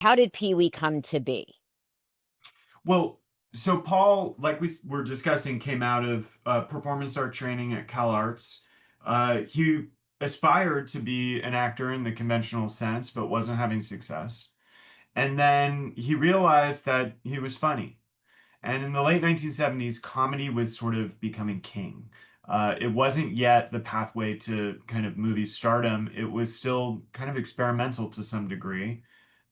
How did Pee Wee come to be? Well, so Paul, like we were discussing, came out of performance art training at Cal Arts. He aspired to be an actor in the conventional sense, but wasn't having success. And then he realized that he was funny. And in the late 1970s, comedy was sort of becoming king. It wasn't yet the pathway to kind of movie stardom. It was still kind of experimental to some degree.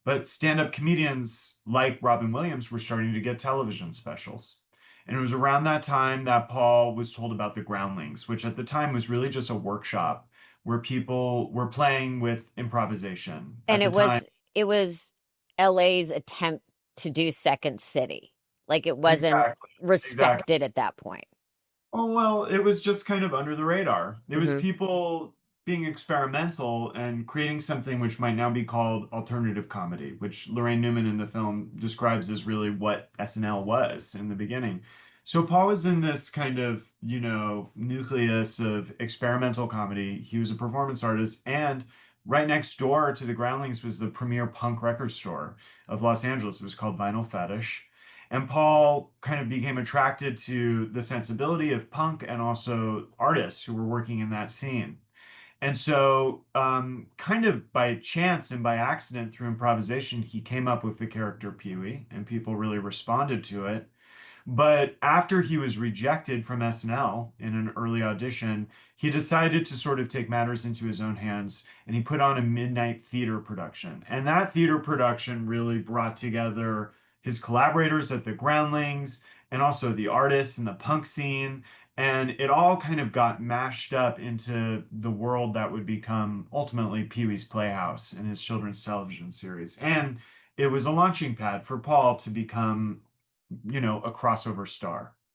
But stand-up comedians like Robin Williams were starting to get television specials. And it was around that time that Paul was told about the Groundlings, which at the time was really just a workshop where people were playing with improvisation. And At the time, it was LA's attempt to do Second City. Like it wasn't exactly, exactly. respected at that point. Oh, well, it was just kind of under the radar. It was Hmm. people being experimental and creating something which might now be called alternative comedy, which Lorraine Newman in the film describes as really what SNL was in the beginning. So Paul was in this kind of, nucleus of experimental comedy. He was a performance artist, and right next door to the Groundlings was the premier punk record store of Los Angeles. It was called Vinyl Fetish. And Paul kind of became attracted to the sensibility of punk and also artists who were working in that scene. And so, kind of by chance and by accident through improvisation, he came up with the character Pee Wee, and people really responded to it. But after he was rejected from SNL in an early audition, he decided to sort of take matters into his own hands and he put on a midnight theater production. And that theater production really brought together his collaborators at the Groundlings and also the artists and the punk scene. And it all kind of got mashed up into the world that would become ultimately Pee Wee's Playhouse and his children's television series. And it was a launching pad for Paul to become a crossover star.